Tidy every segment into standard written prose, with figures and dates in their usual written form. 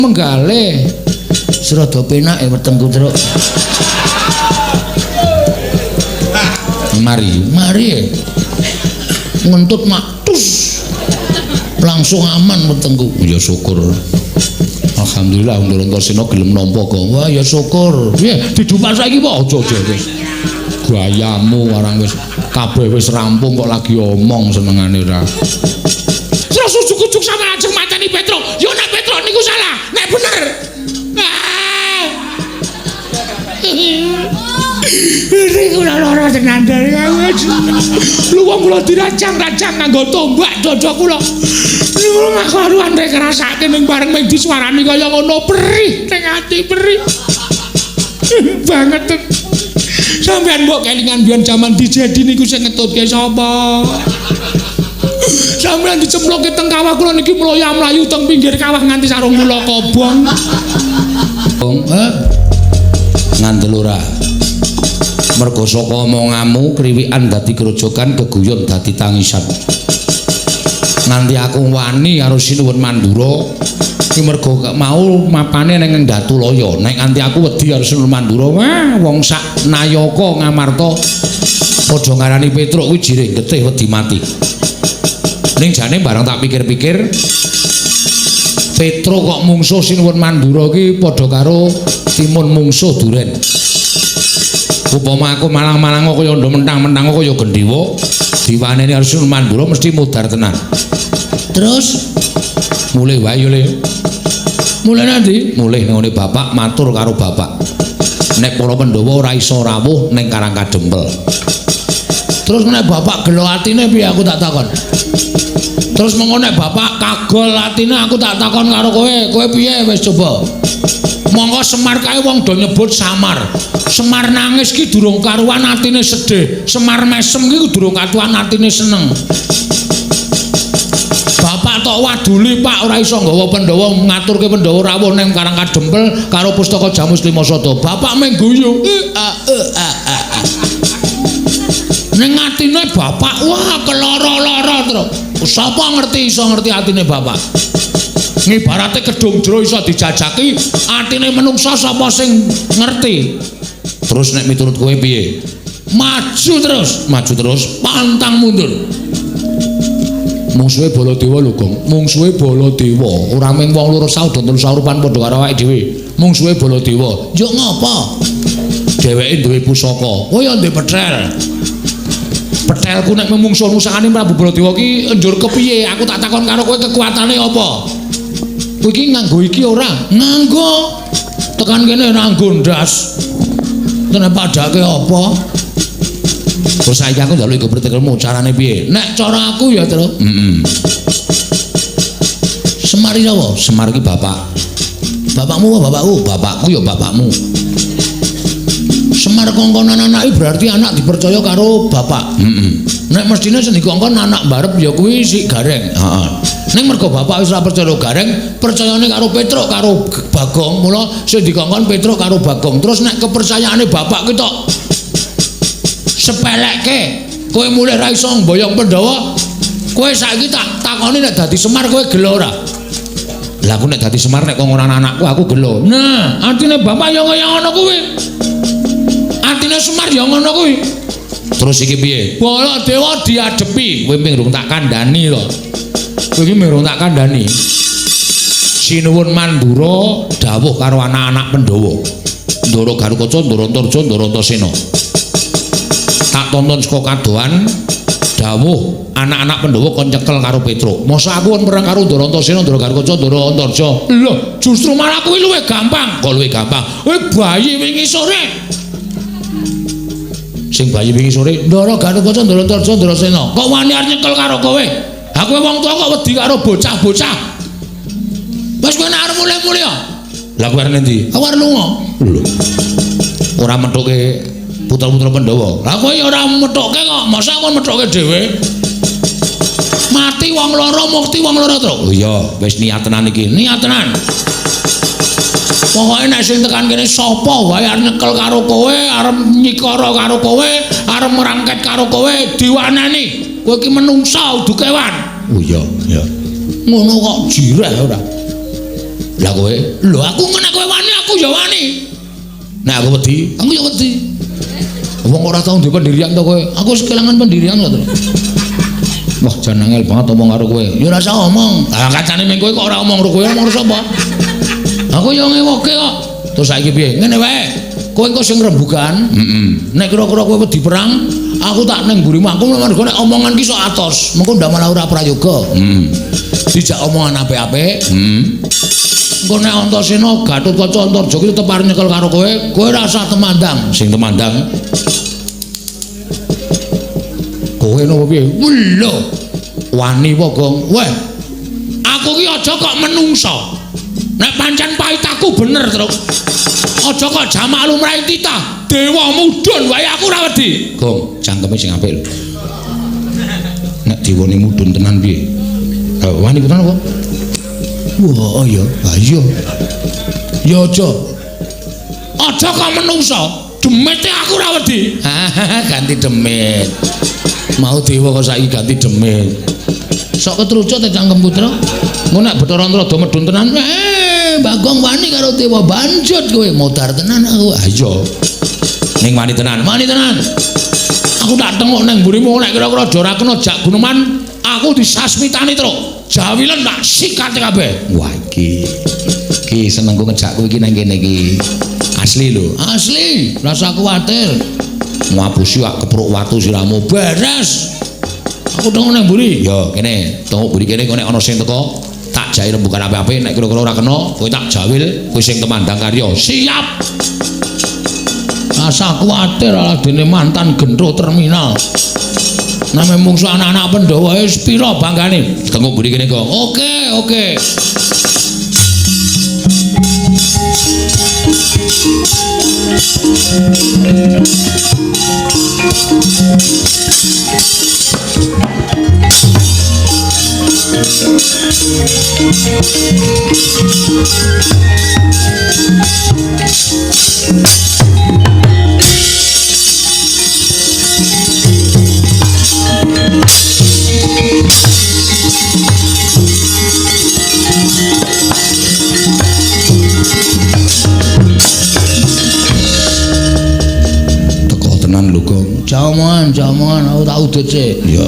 menggale serada penak wetengku truk. Mari ngentut matus langsung aman wetengku. Ya syukur. Alhamdulillah Ndoro Antaséna gelem nampa kok. Wah ya syukur. Piye didupak saiki apa aja. Gayamu arang wis kabeh wis rampung kok lagi omong senengane ora. Terus ujuk-ujuk sama ajeng mateni Petro. Yo nek Petro niku salah, nek bener. Ini kula lara tenan dari lu wong kula dirancang-rancang nganggo tombak dada kula. Niku karuan rek ngrasake ning bareng ming disuarani kaya ngono perih ning ati perih. Banget. Sampeyan mbok kelingan biyen jaman dijadi niku sing ngetutke sapa? Sampeyan dicemplokke teng kawah kula niki mloya-mlayu teng pinggir kawah nganti sarung kula kobong. Ngandel ora. Mergo saka omonganmu kriwikan dadi grojogan keguyon dadi tangisan. Nganti aku wani karo Sinuwun Mandura iki mergo mau mapane ning Ndatulaya. Nek nganti aku wedi karo Sinuwun Mandura, wah wong sak Nayaka Ngamarta padha ngarani Petruk kuwi jiring getih wedi mati. Ning jane bareng tak pikir-pikir Petruk kok mungsuh Sinuwun Mandura iki padha karo timun mungsuh duren. Upama aku malang-malang kaya ndo mentang-mentang kaya gendhiwa diwaneni karo Sinuwun Mandura mesti mudar tenan. Terus mulih wae yo Le. Mulih nanti? Mulih ngene bapak matur karo bapak. Nek para Pandhawa ora iso rawuh ning Karang Kadempel. Terus nek bapak gelo atine piye aku tak takon. Terus mengko nek bapak kagol atine aku tak takon karo kowe piye wis coba. Monggo Semar kae wong do nyebut Samar. Semar nangis ki durung karuan atine sedih. Semar mesem ki durung katuan atine seneng. Bapak tok waduli Pak ora iso nggawa Pandhawa ngaturke Pandhawa rawuh ning Karang Kadempel karo Pustaka Jamus Limasada. Bapak meng guyu. Ning atine bapak wah keloro-loro terus. Sapa ngerti iso ngerti atine bapak? Ngibarate kedung jero iso dijajaki, atine menungsa sapa sing ngerti. Terus nek miturut kowe piye? Maju terus, pantang mundur. Mungsuhe Baladewa lho, Gong. Mungsuhe Baladewa, ora mung wong loro saudara saurupan padha karo awake dhewe. Mungsuhe Baladewa. Yo ngopo? Dheweke duwe pusaka. Oh ya ndek petrel. Petelku nek memungsuh musakane Prabu Baladewa ki njur kepiye? Aku tak takon karo kowe kekuatane apa? Kowe iki nganggo iki ora? Nganggo. Tekan kene nganggo ndas. Tenan padake apa? Terus saiki aku njaluk iku pritekelmu carane piye? Nek cara aku ya, Tru. Semar iki apa? Semar iki bapak. Bapakmu apa bapakku? Bapakku ya bapakmu. Semar kongkonan anak berarti anak dipercaya karo bapak. Nek mestine sing dikongkon anak barep ya kuwi si Gareng. Heeh. Ning mergo bapak wis ora percaya Gareng, percayane karo Petruk karo Bagong. Mula sing dikongkon Petruk karo Bagong. Terus nek kepercayaane bapak ki tok sepelekke, kowe mulih ra iso mboyong Pandhawa. Kowe saiki tak takoni nek dadi Semar kowe gelo ora? Lah aku nek dadi Semar nek kongkonan anakku aku gelo. Nah, artine bapak ya kaya ngono kuwi. Artine Semar ya ngono kuwi. Terus iki piye? Baladewa diadepi. Kowe mung tak kandhani to. Kowe iki mung tak kandhani. Sinuwun Mandura dawuh karo anak-anak Pandhawa. Ndara Garukaca, Ndara Antarja, Ndara Antaséna. Tak tonton saka kadohan dawuh anak-anak Pandhawa kon nyekel karo Petruk. Mosok aku kon perang karo Ndara Antaséna, Ndara Garukaca, Ndara Antarja. Lho, justru malah kuwi luwih gampang. Kok luwih gampang? Kowe bayi wingi sore. Sing bayi wingi sore, Ndara Garukaca, Ndara Antarja, Ndara Sena. Kok wani arep nyekel karo kowe? Ha kowe wong tuwa kok wedi karo bocah-bocah. Wes kowe arep mulih-mulih ya. Lah kowe arep endi? Aku arep lunga. Lho. Ora methuke putra-putra Pandhawa. Lah kowe ya ora methuke kok, masa kon methuke dhewe? Mati wong loro, mukti wong loro to. Oh iya, wis niat tenan iki, niat tenan. Pokoke nek sing tekan kene sapa wae arep nyekel karo kowe, arep nyikara karo kowe, arep merangket karo kowe diwaneni. Kowe iki menungsa udu kewan. Oh iya, iya. Ngono kok jireh ora. Lah kowe, lho aku nek kowe wani aku ya wani. Nek aku wedi, aku ya wedi. Wong ora tau ndek pendirian to kowe. Aku kelangan pendirian kok. Wah, jan angel banget omong karo kowe. Ya ora usah omong. Lah kacane meng kowe kok ora omong karo kowe, omong karo sapa? Aku yo ngewoke kok. Terus saiki piye? Ngene wae. Kowe engko sing rembugan. Nek kira-kira kowe wedi perang, aku tak ning mburimu. Aku mergo nek omongan ki sok atos. Mengko ndak malah ora prayoga. Dijak omongan apik-apik. Engko nek Antasena Gatotkaca Antarja ki tetep arep nyekel karo kowe, kowe ora usah temandang. Sing temandang kowe nopo piye? Lho. Wani apa, Gong? Weh. Aku ki aja kok menungso. Nek pancen pahit aku bener, Truk. Aja kok jamak lumrahe titah. Dewa mudhun wae aku ora wedi. Gong, cangkeme sing apik lho. Nek dewane mudhun tenan piye? Wani tenan apa? Wah, iya. Ah iya. Ya aja. Aja kok menungso. Demite aku ora wedi. Ganti demit. Mau dewa kok saiki ganti demit. Sok ketrucut cangkem putra. Ngono nek Bathara Antrada medhun tenan, Bagong wani karo dewa banjut kowe modar tenan aku. Ah iya. Ning wani tenan, wani tenan. Aku tak tengok nang mburimu nek kira-kira aja ora kena jak guneman, aku disasmitani truk. Jawilen tak sikat kabeh. Wah iki senengku ngejakku iki nang kene iki. Asli lho, asli. Rasa kuwatir. Ngapusi wak kepruk watu siramu beres. Aku tengok nang mburi. Ya kene, tengok mburi kene nek ana sing teko, tak jai rembugan apik-apik nek kira-kira ora kena, kowe tak jawil, kowe sing temandang karya. Siap. Rasa kuwatir ala dene mantan gendro terminal. Name mungsu anak-anak Pandhawa wis pira banggane. Tengok mburi kene kok. Oke. Jaman aku tak udut sih. Iya.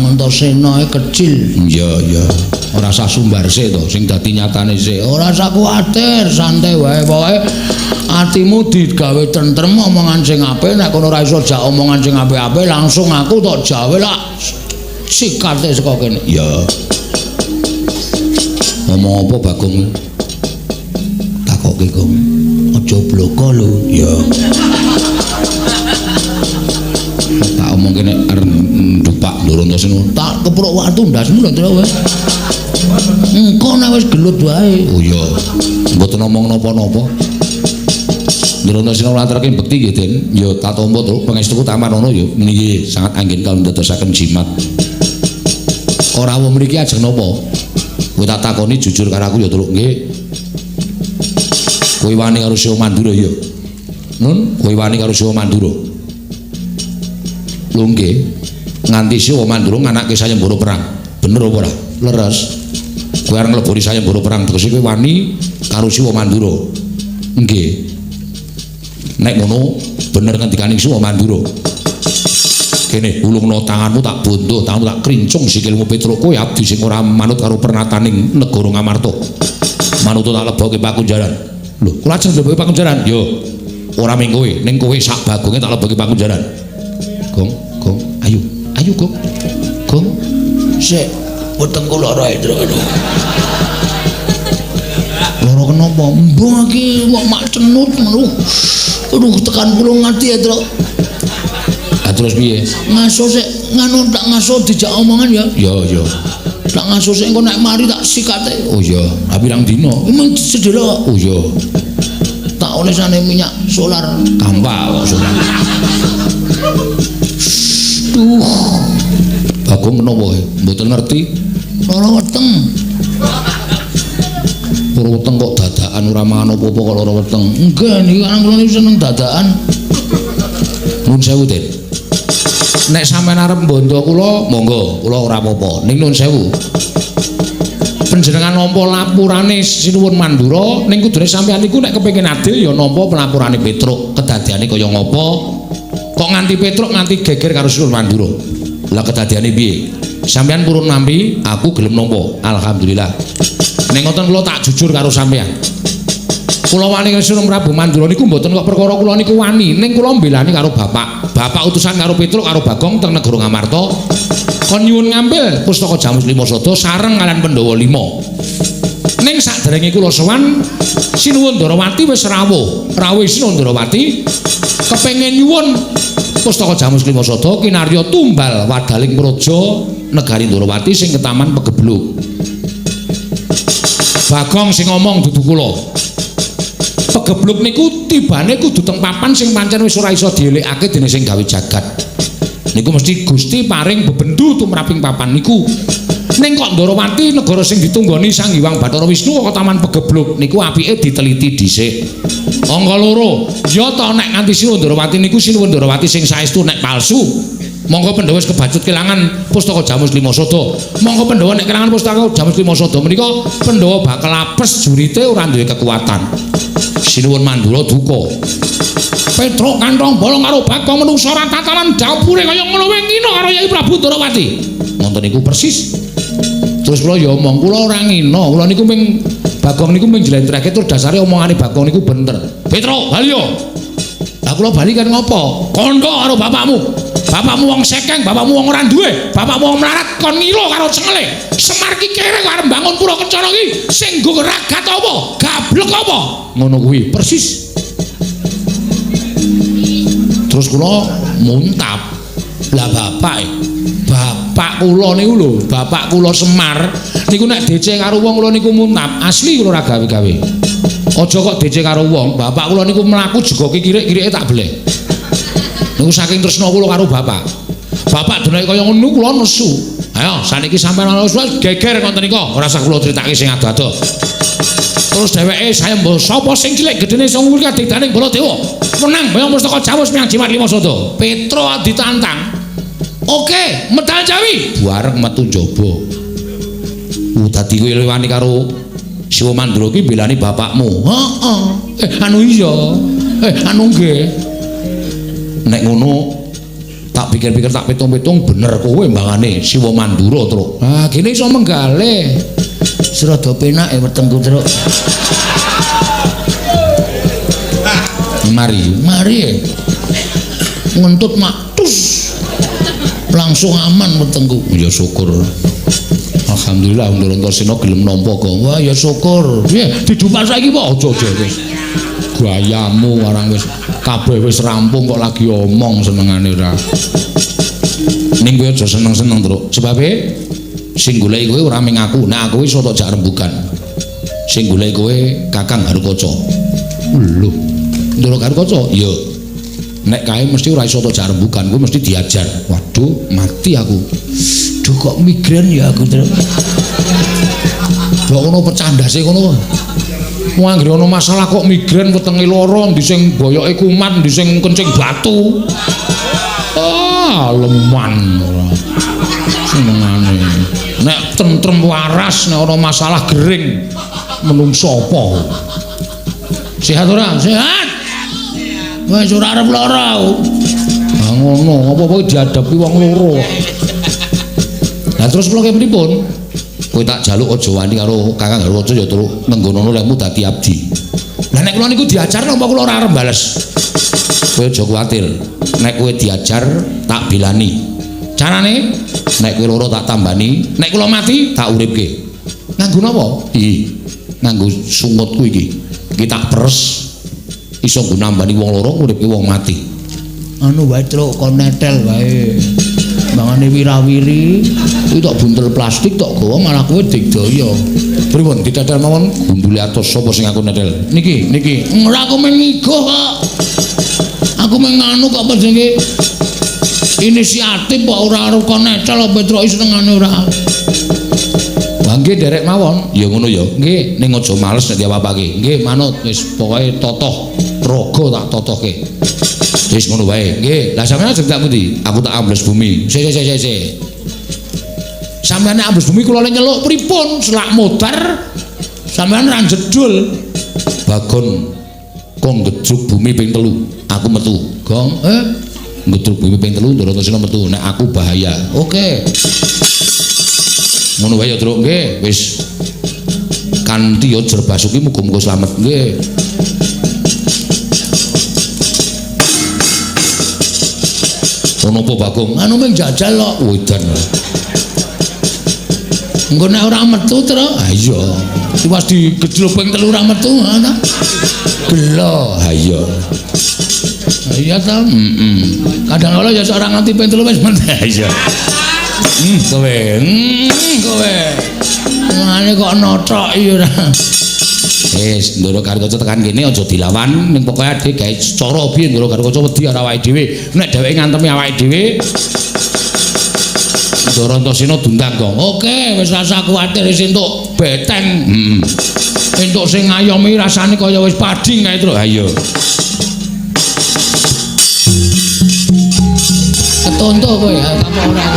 Antasena kecil. Iya. Ora usah sumbar sih to, sing dadi nyatane sih. Ora usah kuwatir, santai wae pokoke atimu digawe tentrem omongan sing apik, nek kono ora iso jak omongan sing apik-apik langsung aku tok jawe lak sikate saka kene. Iya. Ngomong apa Bagong? Takoke Gong. Aja bloko lho. Iya. Tak omong kene arep ndupak ndoro Antasena. Tak kepruk watu ndasmu lho to wae. Engko nek wis gelut wae. Oh iya. Mboten omong napa-napa. Ndoro Antasena ngaturaken bekti nggih, Den. Ya tak tampa to pangestuku tak manono ya meniki sangat anggen kalau ndadosaken jimat. Ora wong mriki ajeng napa? Kowe tak takoni jujur karo aku ya, Truk. Nggih. Kowe wani karo Siwa Mandura ya. Nun, kowe wani karo Siwa Mandura. Lho nggih, nganti Siwa Mandura nganake sayembara perang. Bener apa ora? Leres. Kowe arep ngleboni sayembara perang terus kowe wani karo Siwa Mandura. Nggih. Nek ngono bener ngendikaning Siwa Mandura. Kene ulungno tanganmu tak bondo, tanganmu tak krincung sikilmu Petruk. Kowe abdi sing ora manut karo pernataning negara Ngamarta. Manut tak lebokke Pakunjaran. Lho, kula ajeng lebokke Pakunjaran. Yo. Ora mung kowe, ning kowe sak bagonge tak lebokke Pakunjaran. Gong, ayo Gong. Gong. Sik, wetengku lara Indra. Lara kenapa? Mbah iki kok mak cenut ngono. Aduh, tekan kula ngati ya, Tru. Ah terus piye? Ngaso sik, nganu tak ngaso dijak omongan ya. Ya. Tak ngaso sik engko nek mari tak sikate. Oh iya, pirang dina? Emang sedela. Oh iya. Tak olesane minyak solar gampang kok solar. Bagong kenapa kowe? Mboten ngerti. Lara weteng. Lara weteng kok dadakan ora mangan apa-apa kok lara weteng. Enggak, niki anak kula niku seneng dadakan. Nuwun sewu, Den. Nek sampean arep mbondo kula, monggo, kula ora apa-apa. Ning nuwun sewu. Panjenengan nampa lapurane Sinuwun Mandura ning kudune sampeyan niku nek kepengin adil ya nampa pelapurane Petruk. Kedadiane kaya ngapa? Kok nganti Petruk nganti geger karo Sinuwun Mandura. Lah kedadiane piye? Sampeyan purun nampi, aku gelem nampa. Alhamdulillah. Ning ngoten kula tak jujur karo sampeyan. Kula wani Sinuwun Prabu Mandura niku mboten kok perkara kula niku wani, ning kula mbelani karo bapak. Bapak utusan karo Petruk karo Bagong teng negara Ngamarta. Kon nyuwun ngambil pustaka Jamus Lima Sada sareng kalian Pandhawa 5. Ning saderenge kula sowan Sinuwun Ndarawati wis rawuh. Rawuh Sinuwun Ndarawati kepengin nyuwun pustaka Jamus Lima Sada kinarya tumbal wadaling praja negari Ndarawati sing ketaman Pegebluk. Bagong sing ngomong dudu kula. Pegebluk niku tibane kudu teng papan sing pancen wis ora iso dielekake dening sing gawe jagat. Niku mesti Gusti paring bebendu tumraping papan niku. Ning kok Ndarawati negara sing ditunggoni Sang Hyang Bathara Wisnu kok taman Pegebluk niku apike diteliti dhisik. Angka 2, ya ta nek nganti Sinuwun Ndarawati niku Sinuwun Ndarawati sing saestu nek palsu. Monggo Pandhawa wis kebacut kelangan pustaka Jamus Lima Sada. Monggo Pandhawa nek kelangan pustaka Jamus Lima Sada menika Pandhawa bakal apes jurite ora duwe kekuatan. Sinuwun Mandura duka. Petruk kantong bolong karo Bagong menungsa ora tatanan dapure kaya ngono wae ngina karo Yai Prabu Ndarawati. Wonten niku persis. Terus kula ya omong kula ora ngina, kula niku ming Bagong niku ming jlentrehke tur dasare omongane Bagong niku bener. Petruk, bali yo. Lah kula bali kan ngopo? Kondo karo bapakmu. Bapakmu wong sekeng, bapakmu wong ora duwe, bapakmu wong melarat kon ngilo karo cengele. Semar ki kere arep bangun pura kencana ki sing nggo ragat apa? Gablek apa? Ngono kuwi persis. Terus kula muntap. Lah bapak kula niku lho, bapak kula Semar niku nek DC karo wong kula niku muntap. Asli kula ora gawe-gawe. Aja kok DC karo wong, bapak kula niku mlaku jegoke kirik-kirike tak bleh. Niku saking tresna kula karo bapak. Bapak denek kaya ngono kula nesu. Ayo saniki sampeyan ana wis geger konten nika, ora usah kula critake sing ado-ado. Terus dheweke saya mbok sapa sing cilik gedene sing umur kadidane Baladewa. Menang bayang pustaka Jamus Miang Jimat Lima Sada. Petruk ditantang. Oke, medal Jawi. Bareng metu njaba. Dadi kowe lewani karo Siwa Mandura ki belani bapakmu. Heeh. Anu iya. Anu nggih. Nek ngono tak pikir-pikir tak pitung-pitung bener kowe mbangane Siwa Mandura, Truk. Ah, kene iso menggalih. Serada penake wetengku, Truk. Mari. Ngentut matus. Langsung aman wetengku. Ya syukur. Alhamdulillah Ndarantasena gelem nampa kok. Wah, ya syukur. Piye didupak saiki apa? Aja. Gayamu arang wis kabeh wis rampung kok lagi omong senengane ora. Ning kowe aja seneng-seneng, Truk. Sebabe sing goleki kowe ora ming aku, nek aku iso tok jak rembugan. Sing goleki kowe Kakang Harukaca. Lho, Ndara Harukaca? Ya. Nek kae mesti ora iso tok jak rembugan, kowe mesti diajar. Waduh, mati aku. Duh kok migren ya aku, Truk. Kok ngono pecah ndase ngono. Wong anggere ana masalah kok migren wetenge lara, ndi sing boyoke kumat, ndi sing kencing batu. Ah, leman ora. Senengane. Nek tentrem waras nek ana masalah gering menungso apa? Sehat ora? Sehat. Wis ora arep lara. Ah ngono, apa-apa dihadapi wong loro. Lah terus kula pripun? Kowe tak jaluk aja wani karo Kakang Harukaca ya Truk, nenggono lemu dadi abdi. Lah nek kula niku diajar napa kula ora arep bales? Kowe aja kuwatir. Nek kowe diajar tak bilani. Carane nek kowe loro tak tambani, nek kula mati tak uripke. Nganggo napa? Nganggo sungutku iki. Iki tak peres iso nggo nambani wong loro uripke wong mati. Anu wae Truk kon netel wae. Mangane wirawiri kuwi tok buntel plastik tok gawa malah kowe digdaya. Pripun ditetel mawon gundule atos sapa sing aku netel? Niki. Ora aku mengigo kok. Aku menganu kok jenenge inisiatif kok ora karo netel Petruk senengane ora. Wah nggih derek mawon. Ya ngono ya. Nggih, ning aja males nek apa-apake. Nggih, manut wis pokoke totoh raga tak totohke. Wis ngono wae. Nggih. Lah sampeyan ajeng tak pundi? Aku tak ambles bumi. Sik. Sampeyan sampeyan nek ambles bumi kula nyeluk pripun selak modar sampeyan ra jedul. Bagon kok ngedruk bumi ping 3 aku metu. Gong ngedruk bumi ping 3 Ndaratosena metu nek aku bahaya. Oke. Ngono wae ya Truk nggih wis kanthi ya Jer Basuki muga-muga slamet nggih. Ono apa Bagong? Anu mung jajal kok wedan. Engko nek ora metu Tru. Ha iya. Pas digedruk ping 3 ora metu ngono. Gelo. Ha iya. Ha iya ta? Kadang-kala ya ora nganti ping 3 wis men. Ha iya. Kowe. Kowe. Ngene kok notok iki ora. Wis, Ndoro Karikoco tekan kene aja dilawan, ning pokoke ade gawe cara piye Ndoro Karikoco wedi karo awake dhewe. Nek dheweke ngantemi awake dhewe Ndoro Antasena dundang kok. Oke, wis rasa kuwatir wis entuk beteng. Entuk sing ngayomi rasane kaya wis padhing kae, Tru. Ha iya. Ketonto kowe ya, apa ora?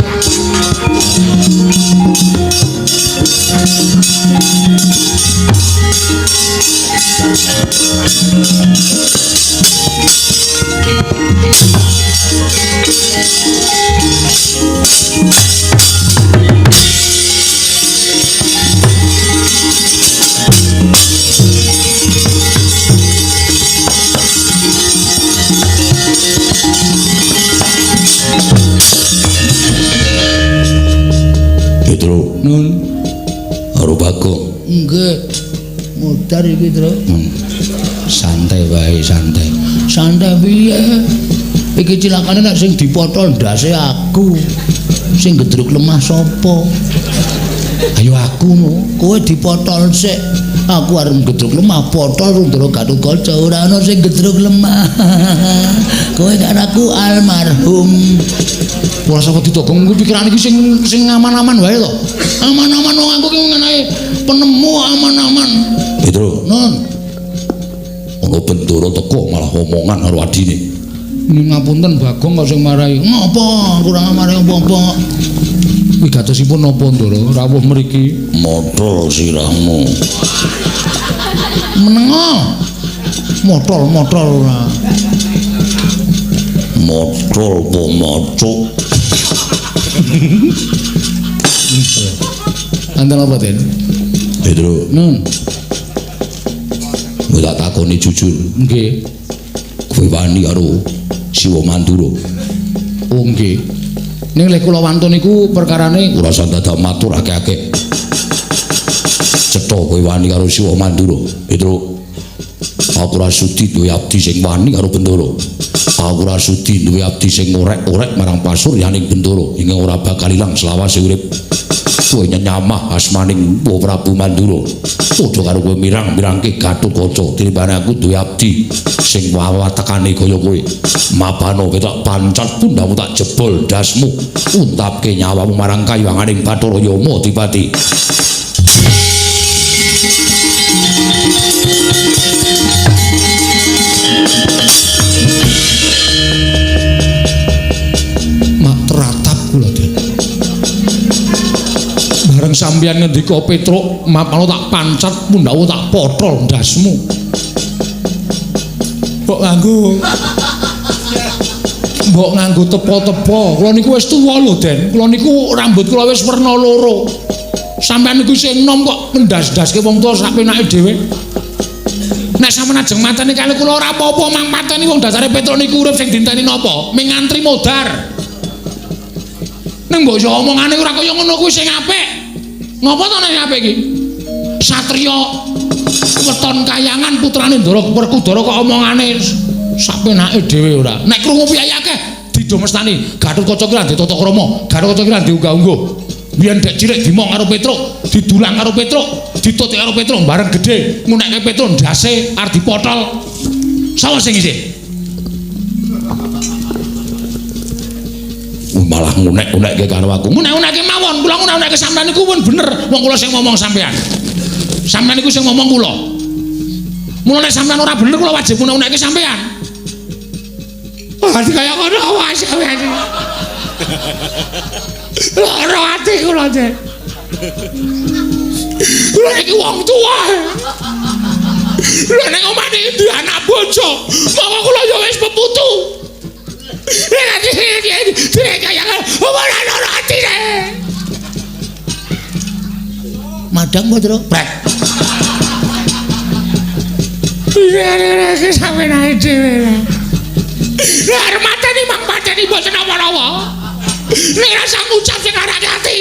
Tru. Nun. Karo Bagong. Nggih. Mudar iki, Tru. Santai wae, santai. Santai piye? Iki cilakane nek sing dipotol ndase aku. Sing gedruk lemah sapa? Ayo aku no. Kowe dipotol sik. Aku arep gedruk lemah potol Ndoro Gatotkaca ora ana sing gedruk lemah. Kowe karo aku almarhum. Ora sapa ditogong kuwi pikiran iki sing aman-aman wae to. Aman-aman wong aku ki ngenae penemu aman-aman. Itu. Nun. Ono Bendoro teko malah omongan karo adine. Ngapunten Bagong kok sing marahi. Ngapa kurang marahi apa-apa? Wigatosipun napa Ndoro rawuh mriki? Motol sirahmu. Menengo. Motol ora. Motol po macuk. Anten apa, Den? Pedro. Nun. Kowe tak takoni jujur. Nggih. Kowe wani karo Siwa Mandura. Oh nggih. Ning lek kula wantun niku perkarane Ora usah dadak matur akeh-akeh. Cetha kowe wani karo Siwa Mandura. Pedro. Aku ora sudi duwe abdi sing wani karo Bendoro. Aku ora sudi duwe abdi sing orek-orek marang pasuryaning Bendoro. Ing ora bakal ilang selawase urip. Kowe nyamah asmaning Prabu Mandura. Padha karo kowe mirang-mirangke Gatotkaca. Tinimbang aku duwe abdi sing wawatekane kaya kowe. Mapano ketok pancat pundhamu tak jebol dasmu. Untapke nyawamu marang kayuwanganing Bathara Yama Dipati. Bareng sampeyan ngendika Petruk, mapano tak pancat pundhamu tak potol ndasmu. Mbok nganggo tepo-tepo. Kula niku wis tuwa lho, Den. Kula niku rambut kula wis werna 2. Sampeyan niku sing enom kok ndas-ndaske wong tuwa sak penake dhewe. Nek sampeyan ajeng mateni kali kula ora apa-apa mang mateni wong dasare Petruk niku urip sing dinteni napa? Ming ngantri modar. Ning mbok yo omongane ora kaya ngono kuwi sing apik. Ngapa to nek apik iki? Satriya weton kayangan putrane Ndara Werkudara kok omongane sak penake dhewe ora. Nek krungu piye akeh didomestani Gatotkaca ki randhe tata krama, Gatotkaca ki randhe unggah-ungguh. Biyen dek cilik dimong karo Petruk, didulang karo Petruk, ditutik karo Petruk bareng gedhe ngunekke Petruk ndase arep dipotol. Sapa sing isih? Malah ngunek-unekke karo aku. Ngunek-unekke mawon, kula ngunek-unekke sampean niku pun bener wong kula sing ngomong sampean. Sampean niku sing ngomong kula. Mula nek sampean ora bener kula wajib ngunek-unekke sampean. Ati kaya ngono awas sampean. Ora ati kula, Dek. Lha iki wong tuwa. Lha nek omane ndi anak bojo, monggo kula ya wis peputu. Madang Putra. Brek. Iki sampeyan ae dhewe. Lah arep mateni mang pateni mboten apa-apa. Nek rasa ngucap sing arek ati.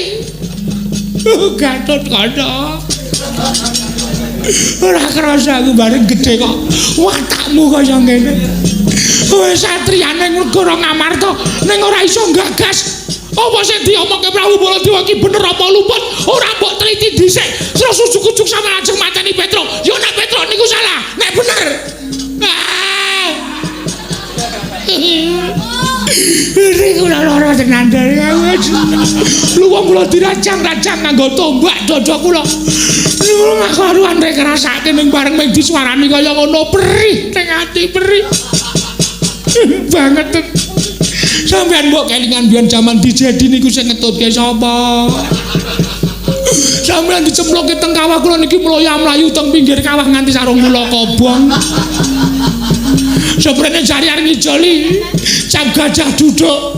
Gatut kono. Ora kerasa aku bareng gedhe kok watakmu kaya ngene. Kowe satriyane negara Ngamarta ning ora iso gagas. Apa sing diomongke Prabu Baladewa ki bener apa luput? Ora mbok teliti dhisik. Terus ujug-ujug sampe ajeng mateni Petro. Yo nek Petro niku salah, nek bener. Ini kula lara tenan dari luwung kula diracang-racang nganggo tombak dada kula. Niku gak karuan rek ngrasake ning bareng ming disuarani kaya ngono perih ning ati perih. Banget. Sampeyan mbok kelingan biyen jaman dijedi niku sing ngetutke sapa? Sampeyan dicemplokke teng kawah kula niki mlayu teng pinggir kawah nganti sarung kula kobong. Seprene jari arep ngijoli, cap gajah duduk.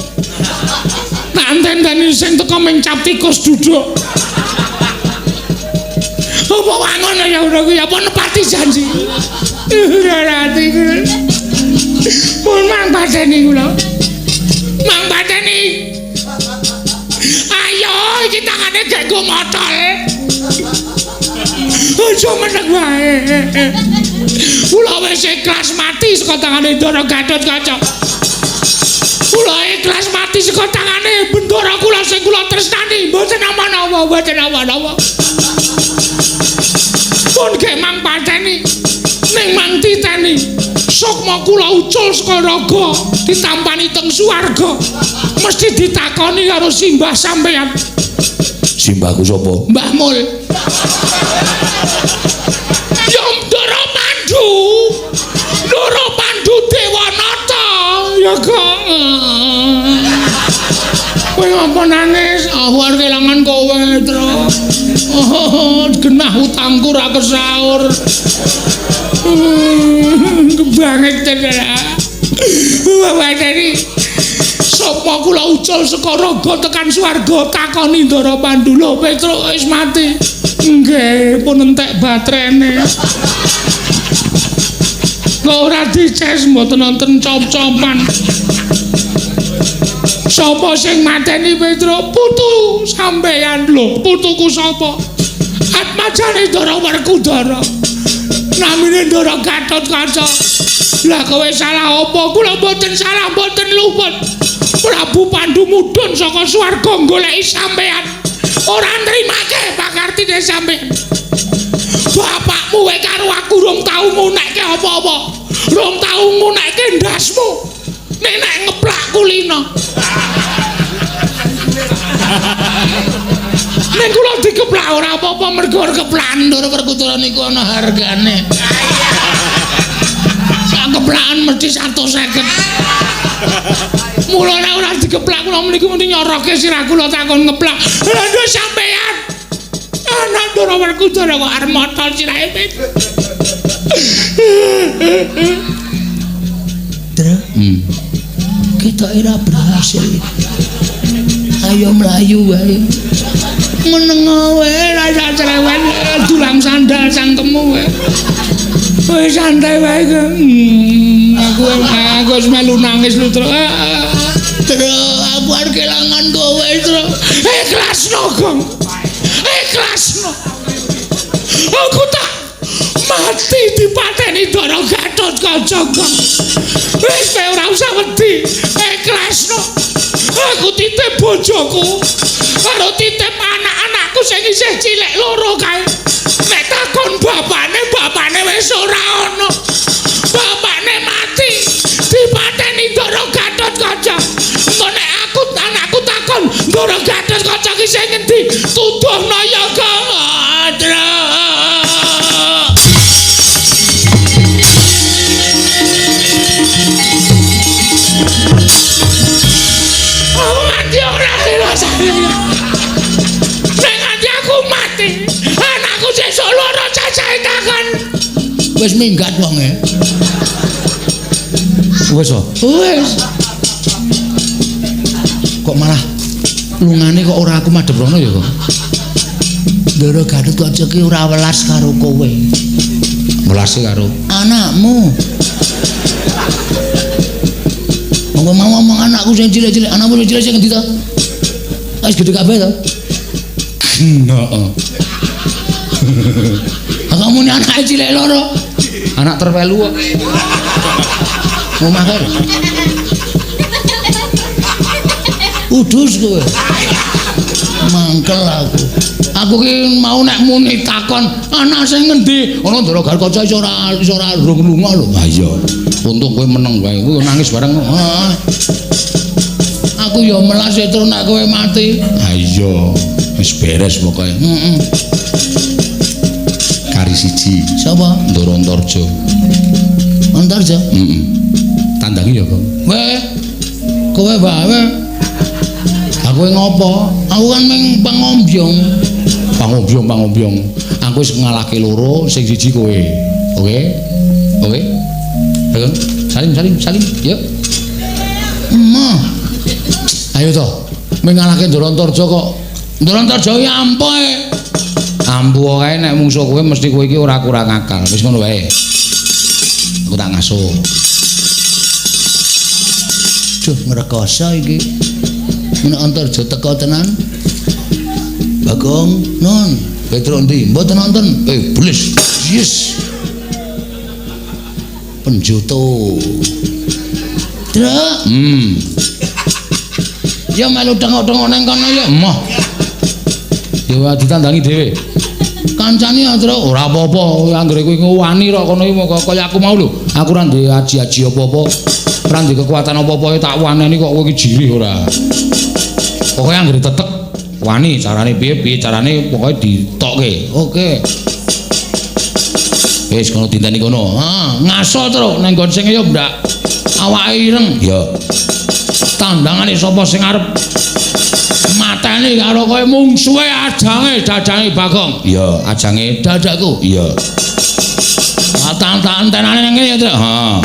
Tak anteni sing teko mencap tikus duduk. Apa wangon ya ngono kuwi apa nepati janji. Ora ati kuwi. Mun mang pateni kula. Mang pateni. Ayo iki tangane gek go motol. Aja meneng wae. Kula wis ikhlas mati saka tangane Ndara Gatotkaca. Kula ikhlas mati saka tangane bendara kula sing kula tresnani, mboten apa-apa, mboten apa-apa. Pun ge mang pateni ning mang titeni. Sukma kula ucul saka raga ditampani teng swarga. Mesti ditakoni karo simbah sampeyan. Simbahku sapa? Mbah Mul. Ya Ndara Pandu. Ndara Pandu Dewanata. Ya kok. Kowe ngapa nangis? Aku arep kelangan kowe, Tru. Genah utangku ra kesaur. Kebanget tenan. Bapak tadi sapa kula ucul saka raga tekan swarga takoni Ndara Pandu. Lho Petruk wis mati. Nggih, pun entek batrene. Kok ora dices mboten wonten cop-copan. Sapa sing mateni Petruk? Putu sampeyan lho. Putuku sapa? Atmajane Ndara Werkudara. Namine Ndara Gatotkaca. Lah kowe salah apa? Kula mboten salah, mboten luput. Prabu Pandu mudhun saka swarga goleki sampeyan. Ora nrimake pakartine sampeyan. Bapakmu wae karo aku rong tau ngunekke apa-apa. Rong tau ngunekke ndasmu. Nek ngeplak kulino. Nek kula dikeplak ora apa-apa mergo keplakan Ndara Werkudara niku ana hargane. Sak keplakan mesti 150. Mulane ora dikeplak kula mriki mesti nyoroke sirah kula takon ngeplak. Lha nduk sampeyan. Anak Ndara Werkudara kok arep motol sirahe. Tru. Kita ora berhasil. Ayo mlayu wae. Menengo wae ra sak cerewet dulang sandal cangkemmu wae. Wis santai wae kok. Aku wis melu nangis lho, Tru. Tru, aku arep kelangan kowe, Tru. Ikhlasno, Gong. Ikhlasno. Aku tak mati dipateni Ndara Gatotkaca, Gong. Wis kowe ora usah wedi. Ikhlasno. Aku titip bojoku karo titip anak-anakku sing isih cilik loro kae. Nek takon bapane wis ora ana. Bapane mati dipateni Ndara Gatotkaca. Engko nek aku anakku takon Ndara Gatotkaca ki sing ngendi? Tuduhno ya Kang. Nek nganti aku Wis minggat wonge. Wis oh. Wis. Kok malah lungane kok ora aku madhep rono ya kok. Ndara Gatotkaca ki ora welas karo kowe. Welas karo anakmu. Monggo mau ngomong anakku sing cilik-cilik, anakmu sing cilik sing ngendi to? Wis gedhe kabeh to? Heeh. Kamu ni anak cilik loro. anak terpelu kok. Mau makan? Udus kowe. Mangkel aku. Aku ki mau nek muni takon anak sing ngendi? Ana Ndara Gatotkaca iso ora lunga lho. Ha iya. Untung kowe meneng wae. Kowe nangis bareng. Heeh. Aku ya melas terus nek kowe mati. Ha iya. Wis beres pokoke. Heeh. Kari siji. Sapa? Ndara Antarja. Antarja? Heeh. Tandangi ya, Kang. Weh. Kowe bae. Aku ngopo? Aku kan meng pangombyong. Pangombyong. Aku wis ngalahke loro, sing siji kowe. Oke? Oke? Ayo, salim. Yuk. Emah. Ayo to. Meng ngalahke Ndara Antarja kok. Ndara Antarja ya ampoe. Ampu kae nek mungsuh kowe mesti kowe iki ora kurang akal. Wis ngono wae. Aku tak ngasuh. Duh, ngrekoso iki. Menak Antarja teko tenan. Bagong, non, Petro ndi? Mboten nonton. Belis. Yes. Penjuto. Truk. Ya melu tengok-tengok nang kono ya. Emoh. Ya ditandangi dhewe. Kancane ya, Truk. Ora apa-apa, anggere kowe wani ro kono iki kaya aku mau lho. Aku ora duwe aji-aji apa-apa. Ora duwe kekuatan apa-apa tak waneni kok kowe iki jirih ora. Pokoke anggere tetek wani carane piye carane pokoke ditokke. Oke. Wis kono dinteni kono. Ngaso terus nang nggon sing ya ndak awake ireng. Ya. Tandangane sapa sing arep mateni karo kowe mungsuhe ajange Bagong. Iya, ajange Dadakku. iya. Tak antenane nang kene ya, Truk. Ha.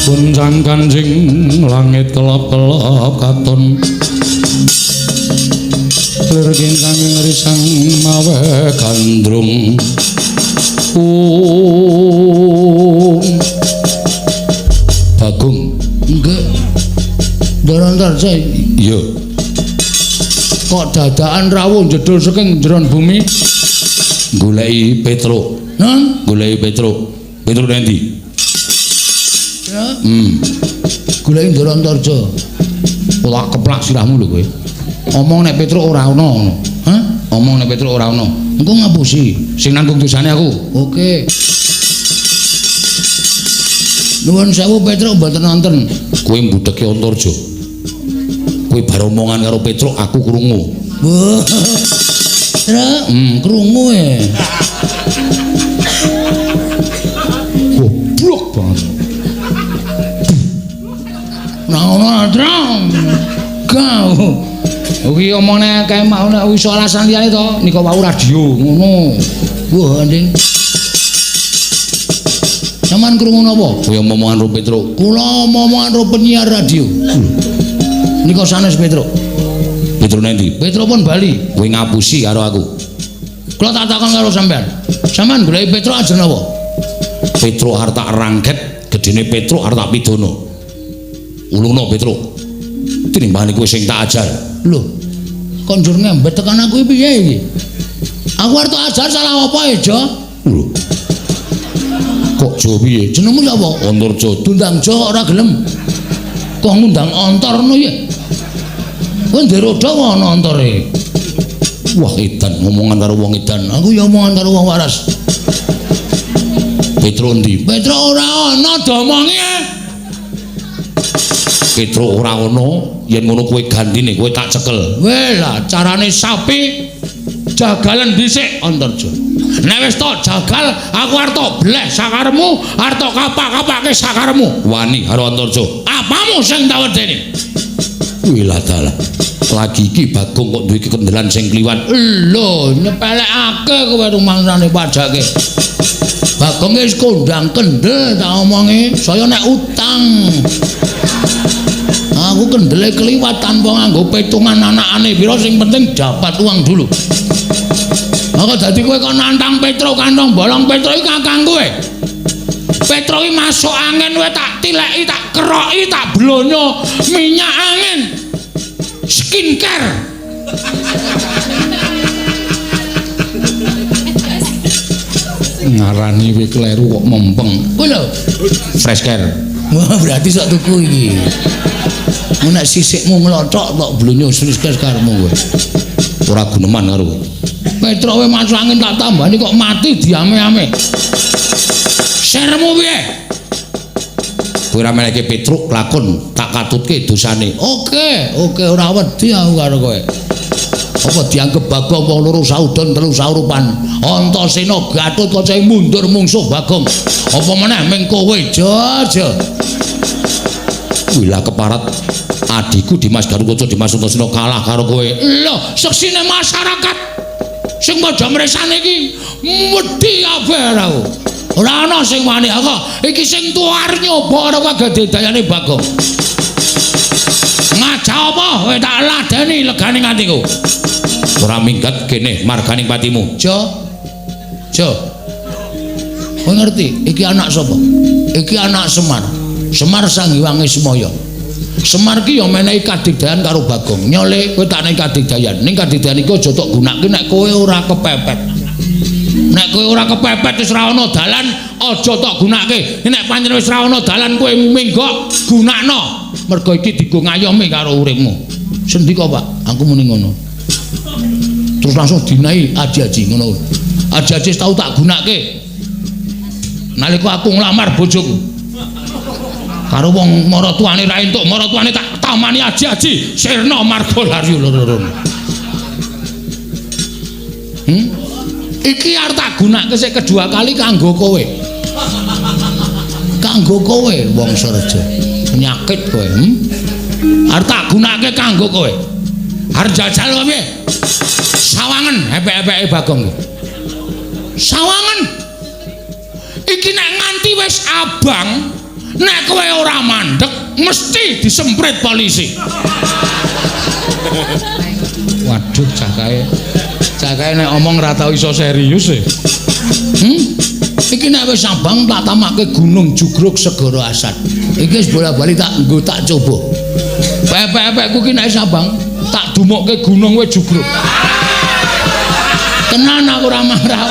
Gunjang kanjing langit kelap-kelap katon lir kincang ngrisang mawe gandrung Bagong Nggih. Ndara Antarja. iya Kok dadakan rawuh jedul saking jeron bumi? goleki Petro Non? goleki Petro endi Ya. Goleki Ndara Antarja. ora keplak sirahmu lho kowe omong nek Petro ora ono Hah? omong nek Petro ora ono Engko ngapusi. sing nanggung dosane aku Oke. Nuwun sewu Petro mboten nonton. kowe mbudheke Antarja kowe bar omongan karo Petro aku krungu Wah. Truk, krungu e. goblok banget Nah, Truk. Kau. Iki omongne kae mau nek wis alasan liyane to nika wau radio ngono. Wah, Nding. Saman krungu napa? Kowe omongan karo Petro. Kula omongan karo penyiar radio. Nika sanes Petro. Petro nendi? Petro pun bali. Kowe ngapusi karo aku. Kula tak takon karo sampean. Sampean goleki Petro ajeng napa? Petro arep tak rangket, gedene Petro arep tak pidana. Ulungno Petro. Tinimbang kowe sing tak ajar. Lho, kok njur ngembet tekan aku piye iki? Aku arep tak ajar salah apa ya, Jo? Lho. Kok Jo piye? Jenengmu sapa? Antarja. Tundang Jo ora gelem. Kok ngundang ontorno ya? Kowe nderoda ana ontore. Wah, edan ngomongan karo wong edan. Aku ya omongan karo wong waras. Petro ndi? Petro ora ana domonge. Petro ora ana, yen ngono kowe gantine kowe tak cekel. Weh lah carane sapi jagalan dhisik Antarja. Nek wis tok jagal aku arep tok bleh sakaremu, arep tok kapak-kapake sakaremu. Wani karo Antarja. Apamu sing tak wedeni? Wih lah dalah. Lagi iki Bagong kok duwe kekendelan sing kliwat. Lho, nyepelekake kowe rumangsane pajake. Bagong wis kondang kendel tak omongi, saya nek utang. Aku kendele kliwat tanpa nganggo petungan anakane pira sing penting dapat uang dulu. Maka dadi kowe kok nantang Petro kantong bolong Petro iki kakang kowe. Petro iki masuk angin kowe tak tileki, tak keroki, tak blonyo minyak angin. Skincare. Ngarani kowe kleru kok mempeng. Kowe lho, Fresh care. wah berarti sok tuku iki. Nek sisikmu nglothok tok blonyo skincare karemu kowe. Ora guneman karo kowe. Petro kowe masuk angin tak tambani kok mati diame-ame. Seremu piye? Kowe ora meneke Petro lakon tak katutke dosane. Oke, ora wedi aku karo kowe. Apa dianggep Bagong wong loro saudon telu saurupan. Antasena Gatut kacahe mundur mungsuh Bagong. Apa meneh ming kowe, Jo. Wila keparat adikku Dimas Garukaca Dimas Antasena kalah karo kowe. Lho, seksine masyarakat sing padha mresane iki wedi kabeh aku. Ora ana sing wani aku. Iki sing tuwar nyoba karo kagedayane Bagong. Ngajak apa kowe tak ladeni legane atiku. Ora minggat kene marganing patimu. Jo. Kowe ngerti iki anak sapa? Iki anak Semar. Semar Sang Hyang Ismaya. Semar ki ya menehi kadigdayan karo Bagong. Nyole kowe tak nehi kadigdayan. Ning kadigdayan iki aja tok gunakake nek kowe ora kepepet. Nek kowe ora kepepet wis ora ana dalan, aja tok gunakake. Nek pancen wis ora ana dalan kowe minggok gunakno. Mergo iki digo ngayomi karo uripmu. Sendika, Pak? Aku muni ngono. Terus langsung dinahi aji-aji ngono. Aji-aji tau tak gunakake. Nalika aku nglamar bojoku. Karo wong maratuwane ra entuk, maratuwane tak tamani aji-aji sirna marga laryu loro. Iki arep tak gunakake sik kedua kali kanggo kowe. Kanggo kowe wong Surejo. Penyakit kowe. Arep tak gunakake kanggo kowe. Arep jajal apa piye? Sawangen epek-epeke Bagong. Sawangen. Iki nek nganti wis abang, nek kowe ora mandek mesti disemprit polisi. Waduh, cakae nek omong ra tau iso serius e. Iki nek wis abang tak tamake Gunung Jugruk Segara Asad. Iki wis bola-bali tak nggo tak coba. Pepek-pepekku ki nek wis abang tak dumokke gunung we Jugruk. Tenan aku ora marah,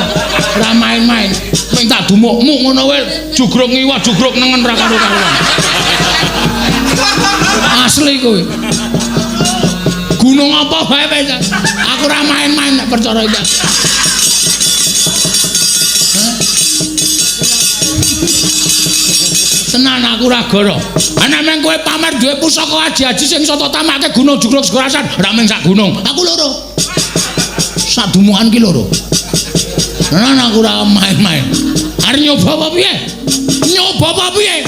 ora main-main. Ping tak dumukmu ngono wae Jugruk ngiwah Jugruk nengen ra karo-karuan. Asli kowe. Gunung apa wae wis. Aku ora main-main nek percaya iki. Tenan aku ora goro. Ana meng kowe pamer duwe pusaka aji-aji sing iso tak tamake Gunung Jugruk Segara Asad, ora mung sak gunung. Aku loro. Sak dumukan ki loro. Tenan aku ora main-main. Arep nyoba apa piye? Nyoba apa piye?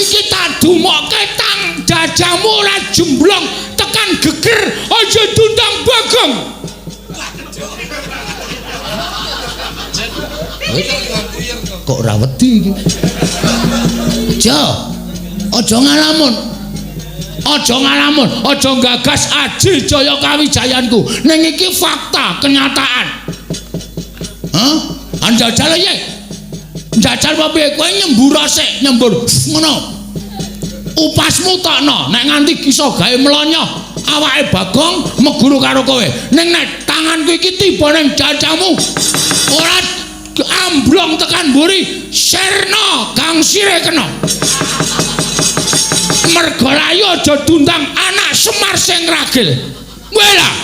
Iki tak dumokke tang jajamu ora jemblong tekan geger aja dundang Bagong. Kok ora wedi iki? Jo, aja ngalamun. Aja gagas aji jaya kawijayanku. Ning iki fakta, kenyataan. Hah? Anjajal ye. Njajal apa piye kowe nyembur sik, nyembur ngono. Upasmu tokno nek nganti iso gawe mlonyoh awake Bagong meguru karo kowe. Ning nek tanganku iki tiba ning jajamu ora amblong tekan mburi sirna kang sire kena. Mergo layu aja dundang anak Semar sing ragil. Kowe lah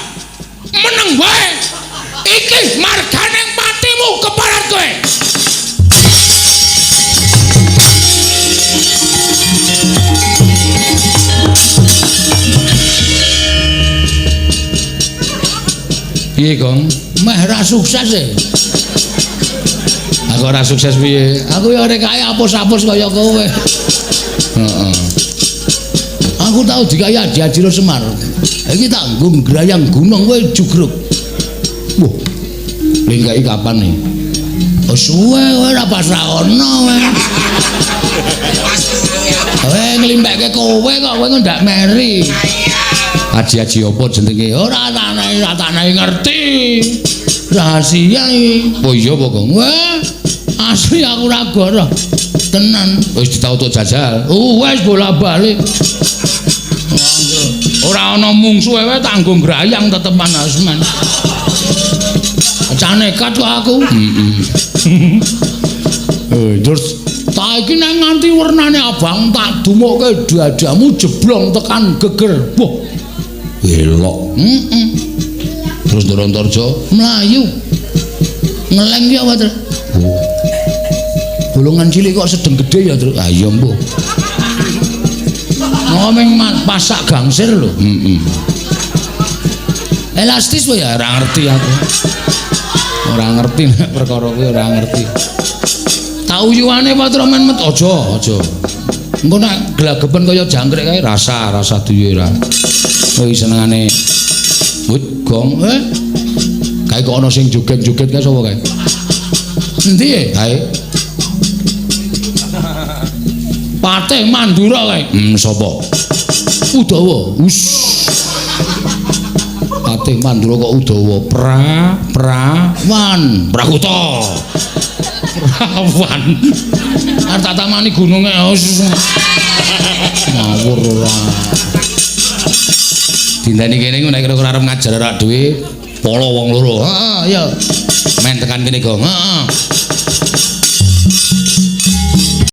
meneng wae. Iki margane patimu keparat kowe. Piye, Gong? Meh ra sukses e. Aku ora sukses piye? Aku ya arek kaya apus-apus kaya kowe. Heeh. Aku tau dikaya Haji Semar. Iki tak nggo grayang gunung kowe jugruk. Wah. Lengkai kapan nih? Oh suwe kowe ora pas ra ono kowe. Kowe nglimpekke kowe kok kowe ndak meri. Haji apa jenenge? Ora tanai ngerti. Rahasia iki. Oh iya apa, Gong? Wah, asli aku ora goroh. Tenan. Wis ditautuk jajal. Wis bola-balik. Ora ana mungsuhe wae tanggung grayang tetepan asman. Cah nekat kok aku. Terus tak iki nek nganti wernane abang tak dumukke dadamu jeblong tekan geger. Wah. Elok. Terus Dorontorjo mlayu. Ngeleng ki apa, Tru? Oh. Bolongan cilik kok sedeng gede ya, Tru. Ah iya, Mbok. Ngomong pasak gangsir lho. Elastis wae ya ora ngerti aku. Ora ngerti nek perkara kuwi ora ngerti. Tak uyuane Patro men met aja. Engko nek glageben kaya jangkrik kae rasa duwe ra. Kowe senengane wit Gong kae kok ana sing joget-joget kae sapa kae? Endi e? Kae. Patih Mandura kae. Sapa? Udawa. Patih Mandura kok Udawa? Prawan. Prakuta. Prawan. Arep tak tamani gununge. Ngawur ora. Dindani kene nek kira-kira arep ngajar ora duwe polo wong loro. Heeh, iya. Men tekan kene, Gong. Heeh.